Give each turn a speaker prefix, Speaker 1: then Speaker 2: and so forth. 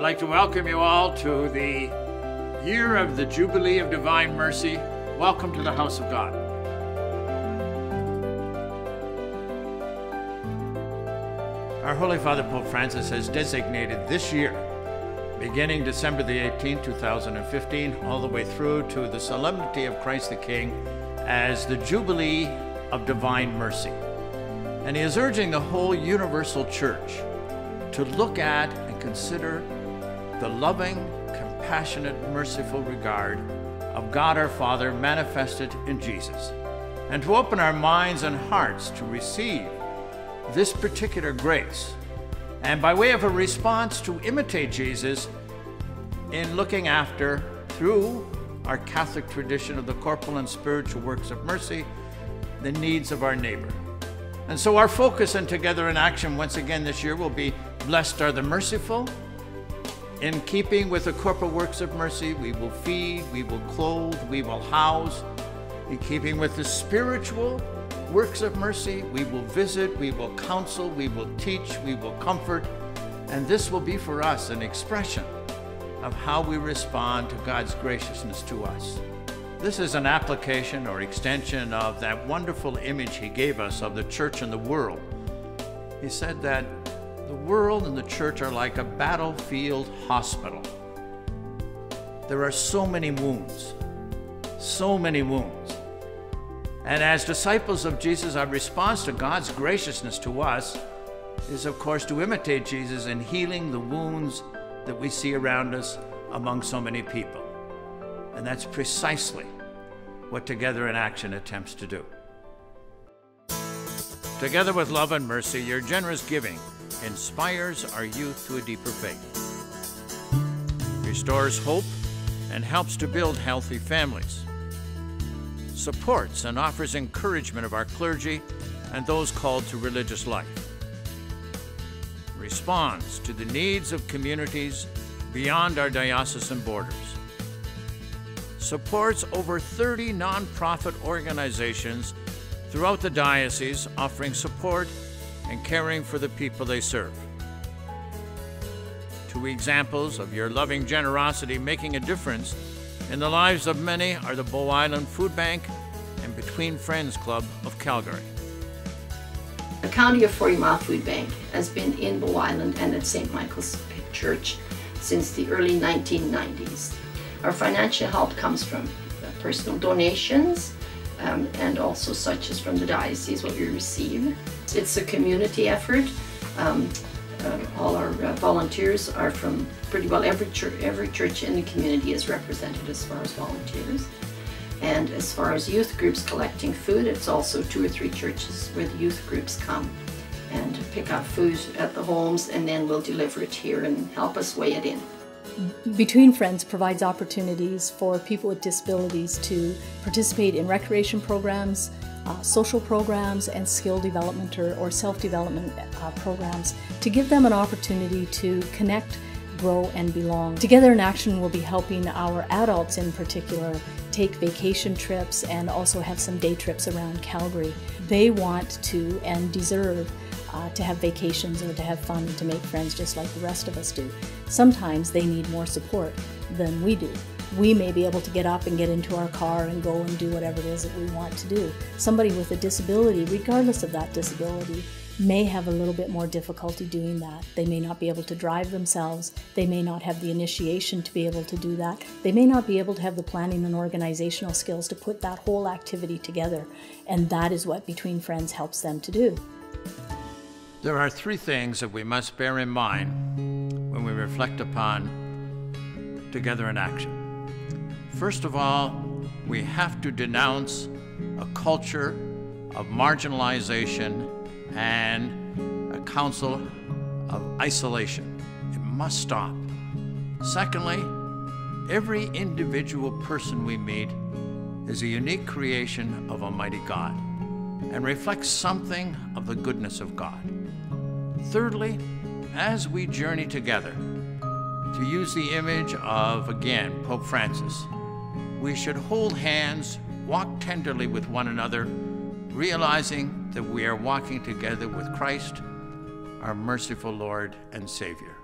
Speaker 1: like to welcome you all to the year of the Jubilee of Divine Mercy. Welcome to the house of God. Our Holy Father Pope Francis has designated this year, beginning December the 18th, 2015, all the way through to the Solemnity of Christ the King, as the Jubilee of Divine Mercy. And he is urging the whole universal church to look at and consider the loving, compassionate, merciful regard of God our Father manifested in Jesus, and to open our minds and hearts to receive this particular grace, and by way of a response to imitate Jesus in looking after, through our Catholic tradition of the corporal and spiritual works of mercy, the needs of our neighbor. And so our focus and Together in Action once again this year will be Blessed are the merciful. In keeping with the corporal works of mercy, we will feed, we will clothe, we will house. In keeping with the spiritual works of mercy, we will visit, we will counsel, we will teach, we will comfort. And this will be for us an expression of how we respond to God's graciousness to us. This is an application or extension of that wonderful image he gave us of the church and the world. He said that the world and the church are like a battlefield hospital. There are so many wounds, so many wounds. And as disciples of Jesus, our response to God's graciousness to us is, of course, to imitate Jesus in healing the wounds that we see around us among so many people. And that's precisely what Together in Action attempts to do. Together with love and mercy, your generous giving inspires our youth to a deeper faith, restores hope, and helps to build healthy families, supports and offers encouragement of our clergy and those called to religious life, responds to the needs of communities beyond our diocesan borders, supports over 30 nonprofit organizations throughout the diocese offering support and caring for the people they serve. Two examples of your loving generosity making a difference in the lives of many are the Bow Island Food Bank and Between Friends Club of Calgary.
Speaker 2: The County of 40 Mile Food Bank has been in Bow Island and at St. Michael's Church since the early 1990s. Our financial help comes from personal donations and also such as from the diocese, what we receive. It's a community effort. All our volunteers are from pretty well every church in the community is represented as far as volunteers. And as far as youth groups collecting food, it's also 2 or 3 churches where the youth groups come and pick up food at the homes, and then we'll deliver it here and help us weigh it in.
Speaker 3: Between Friends provides opportunities for people with disabilities to participate in recreation programs, social programs, and skill development or self-development programs to give them an opportunity to connect, grow, and belong. Together in Action will be helping our adults in particular take vacation trips and also have some day trips around Calgary. They want to and deserve to have vacations or to have fun and to make friends just like the rest of us do. Sometimes they need more support than we do. We may be able to get up and get into our car and go and do whatever it is that we want to do. Somebody with a disability, regardless of that disability, may have a little bit more difficulty doing that. They may not be able to drive themselves. They may not have the initiation to be able to do that. They may not be able to have the planning and organizational skills to put that whole activity together. And that is what Between Friends helps them to do.
Speaker 1: There are 3 things that we must bear in mind when we reflect upon Together in Action. First of all, we have to denounce a culture of marginalization and a counsel of isolation. It must stop. Secondly, every individual person we meet is a unique creation of Almighty God and reflects something of the goodness of God. Thirdly, as we journey together, to use the image of, again, Pope Francis, we should hold hands, walk tenderly with one another, realizing that we are walking together with Christ, our merciful Lord and Savior.